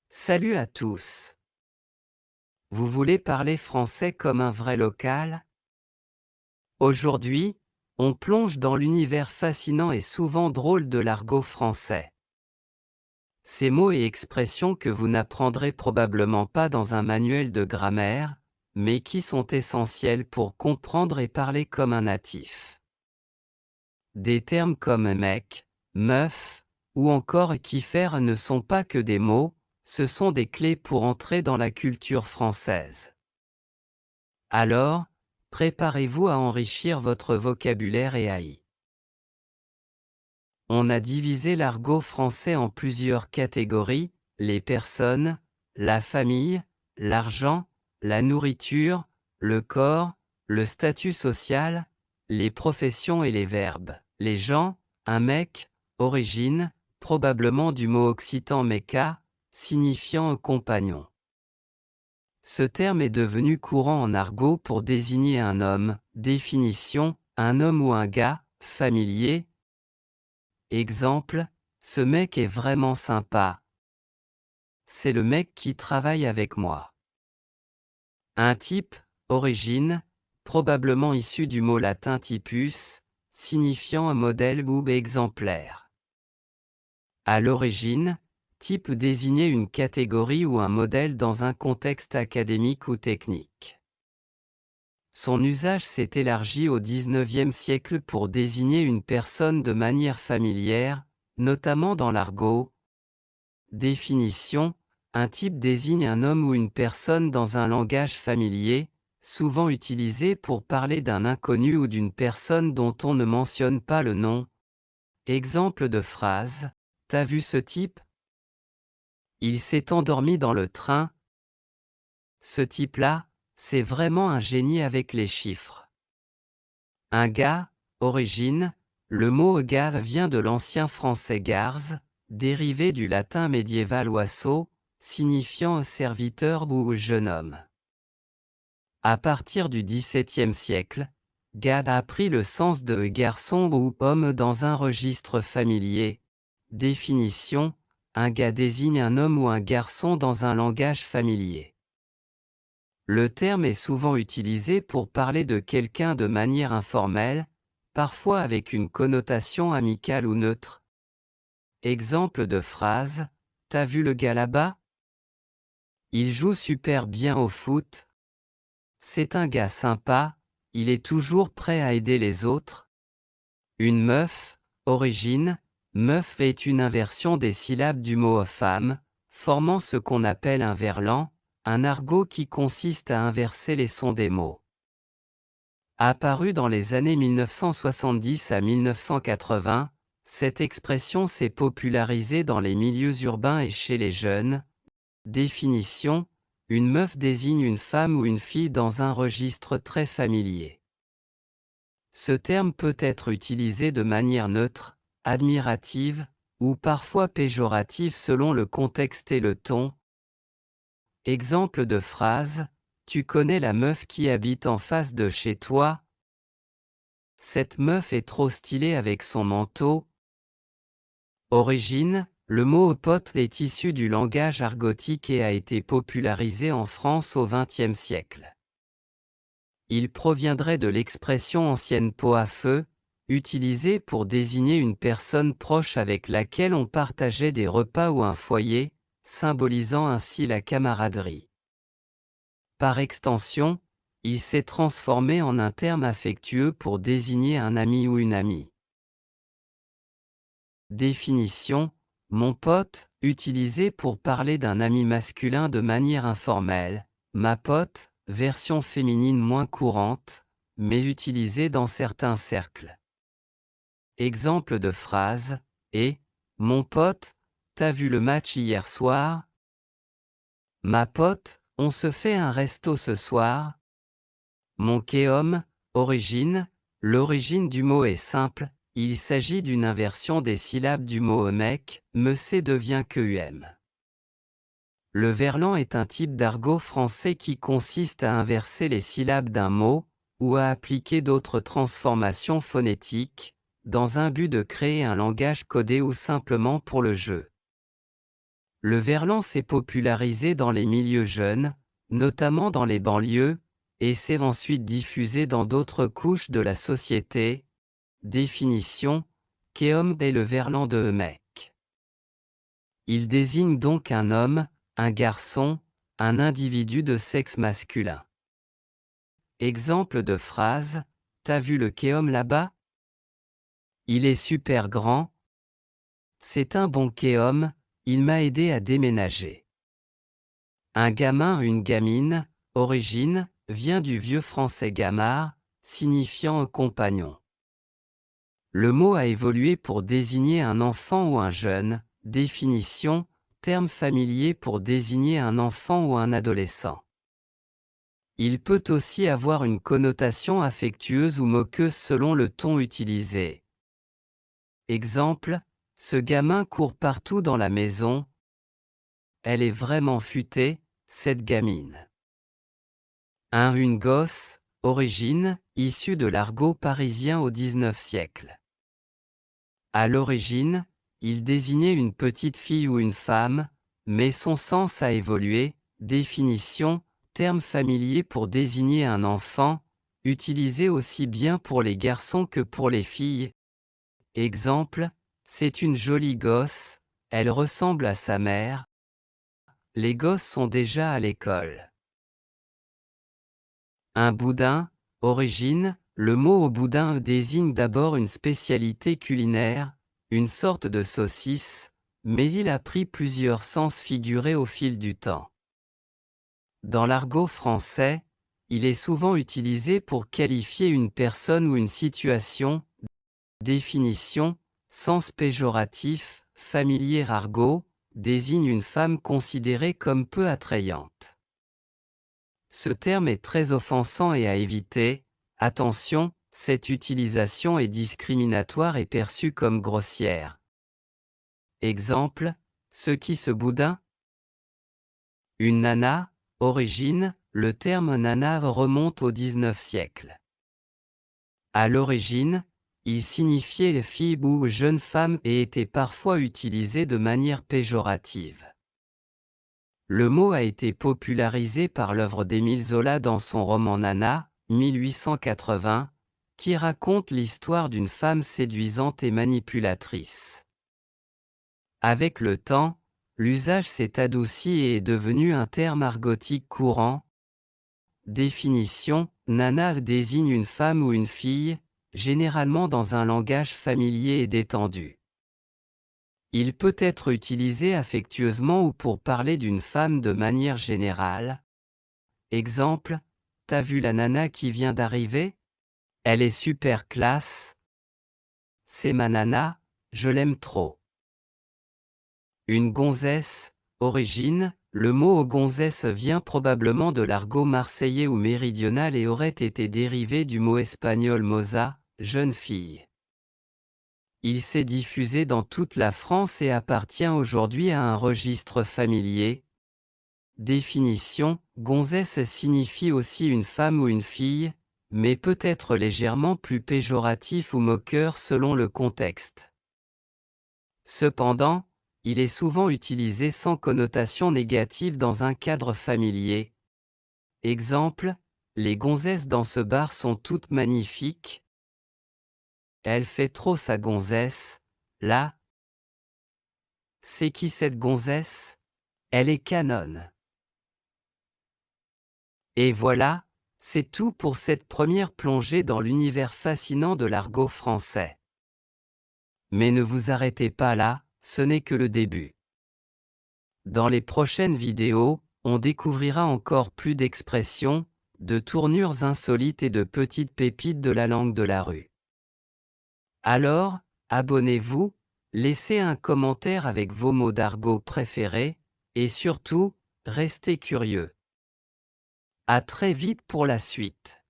Salut à tous. Vous voulez parler français comme un vrai local? Aujourd'hui, on plonge dans l'univers fascinant et souvent drôle de l'argot français. Ces mots et expressions que vous n'apprendrez probablement pas dans un manuel de grammaire, mais qui sont essentiels pour comprendre et parler comme un natif. Des termes comme mec, meuf, ou encore kiffer ne sont pas que des mots, ce sont des clés pour entrer dans la culture française. Alors, préparez-vous à enrichir votre vocabulaire et AI. On a divisé l'argot français en plusieurs catégories: les personnes, la famille, l'argent, la nourriture, le corps, le statut social, les professions et les verbes. Les gens, un mec, origine, probablement du mot occitan meka, signifiant compagnon. Ce terme est devenu courant en argot pour désigner un homme. Définition: un homme ou un gars, familier. Exemple: ce mec est vraiment sympa. C'est le mec qui travaille avec moi. Un type, origine, probablement issu du mot latin typus, signifiant un modèle ou exemplaire. À l'origine, type désignait une catégorie ou un modèle dans un contexte académique ou technique. Son usage s'est élargi au XIXe siècle pour désigner une personne de manière familière, notamment dans l'argot. Définition: un type désigne un homme ou une personne dans un langage familier, souvent utilisé pour parler d'un inconnu ou d'une personne dont on ne mentionne pas le nom. Exemple de phrase: t'as vu ce type? Il s'est endormi dans le train. Ce type-là, c'est vraiment un génie avec les chiffres. Un gars, origine, le mot gars vient de l'ancien français gars, dérivé du latin médiéval oiseau, signifiant serviteur ou jeune homme. À partir du XVIIe siècle, gars a pris le sens de garçon ou homme dans un registre familier. Définition: un gars désigne un homme ou un garçon dans un langage familier. Le terme est souvent utilisé pour parler de quelqu'un de manière informelle, parfois avec une connotation amicale ou neutre. Exemple de phrase: t'as vu le gars là-bas? Il joue super bien au foot. C'est un gars sympa, il est toujours prêt à aider les autres. Une meuf, origine, meuf est une inversion des syllabes du mot femme, formant ce qu'on appelle un verlan, un argot qui consiste à inverser les sons des mots. Apparue dans les années 1970 à 1980, cette expression s'est popularisée dans les milieux urbains et chez les jeunes. Définition: une meuf désigne une femme ou une fille dans un registre très familier. Ce terme peut être utilisé de manière neutre, admirative, ou parfois péjorative selon le contexte et le ton. Exemple de phrase: tu connais la meuf qui habite en face de chez toi? Cette meuf est trop stylée avec son manteau. Origine: le mot pote est issu du langage argotique et a été popularisé en France au XXe siècle. Il proviendrait de l'expression ancienne pot à feu, utilisée pour désigner une personne proche avec laquelle on partageait des repas ou un foyer, symbolisant ainsi la camaraderie. Par extension, il s'est transformé en un terme affectueux pour désigner un ami ou une amie. Définition: mon pote, utilisé pour parler d'un ami masculin de manière informelle. Ma pote, version féminine moins courante, mais utilisée dans certains cercles. Exemple de phrase: et, mon pote, t'as vu le match hier soir? Ma pote, on se fait un resto ce soir? Mon kéom, origine, l'origine du mot est simple, il s'agit d'une inversion des syllabes du mot mec, me devient quem. Le verlan est un type d'argot français qui consiste à inverser les syllabes d'un mot, ou à appliquer d'autres transformations phonétiques, dans un but de créer un langage codé ou simplement pour le jeu. Le verlan s'est popularisé dans les milieux jeunes, notamment dans les banlieues, et s'est ensuite diffusé dans d'autres couches de la société. Définition: Keom est le verlan de mec. Il désigne donc un homme, un garçon, un individu de sexe masculin. Exemple de phrase: T'as vu le Keom là-bas? Il est super grand. C'est un bon Keom, il m'a aidé à déménager. Un gamin ou une gamine, origine, vient du vieux français gamar, signifiant un compagnon. Le mot a évolué pour désigner un enfant ou un jeune. Définition: terme familier pour désigner un enfant ou un adolescent. Il peut aussi avoir une connotation affectueuse ou moqueuse selon le ton utilisé. Exemple: ce gamin court partout dans la maison. Elle est vraiment futée, cette gamine. Une gosse, origine, issue de l'argot parisien au XIXe siècle. À l'origine, il désignait une petite fille ou une femme, mais son sens a évolué. Définition: terme familier pour désigner un enfant, utilisé aussi bien pour les garçons que pour les filles. Exemple: c'est une jolie gosse, elle ressemble à sa mère. Les gosses sont déjà à l'école. Un boudin, origine, le mot au boudin désigne d'abord une spécialité culinaire, une sorte de saucisse, mais il a pris plusieurs sens figurés au fil du temps. Dans l'argot français, il est souvent utilisé pour qualifier une personne ou une situation. Définition: sens péjoratif, familier argot, désigne une femme considérée comme peu attrayante. Ce terme est très offensant et à éviter. Attention, cette utilisation est discriminatoire et perçue comme grossière. Exemple: ce qui se boudin? Une nana, origine, le terme nana remonte au XIXe siècle. À l'origine, il signifiait fille ou jeune femme et était parfois utilisé de manière péjorative. Le mot a été popularisé par l'œuvre d'Émile Zola dans son roman Nana, 1880, qui raconte l'histoire d'une femme séduisante et manipulatrice. Avec le temps, l'usage s'est adouci et est devenu un terme argotique courant. Définition: nana désigne une femme ou une fille, généralement dans un langage familier et détendu. Il peut être utilisé affectueusement ou pour parler d'une femme de manière générale. Exemple: t'as vu la nana qui vient d'arriver? Elle est super classe. C'est ma nana, je l'aime trop. Une gonzesse, origine, le mot gonzesse vient probablement de l'argot marseillais ou méridional et aurait été dérivé du mot espagnol moza, jeune fille. Il s'est diffusé dans toute la France et appartient aujourd'hui à un registre familier. Définition: gonzesse signifie aussi une femme ou une fille, mais peut être légèrement plus péjoratif ou moqueur selon le contexte. Cependant, il est souvent utilisé sans connotation négative dans un cadre familier. Exemple: les gonzesses dans ce bar sont toutes magnifiques. Elle fait trop sa gonzesse, là. C'est qui cette gonzesse? Elle est canonne. Et voilà, c'est tout pour cette première plongée dans l'univers fascinant de l'argot français. Mais ne vous arrêtez pas là, ce n'est que le début. Dans les prochaines vidéos, on découvrira encore plus d'expressions, de tournures insolites et de petites pépites de la langue de la rue. Alors, abonnez-vous, laissez un commentaire avec vos mots d'argot préférés, et surtout, restez curieux. À très vite pour la suite.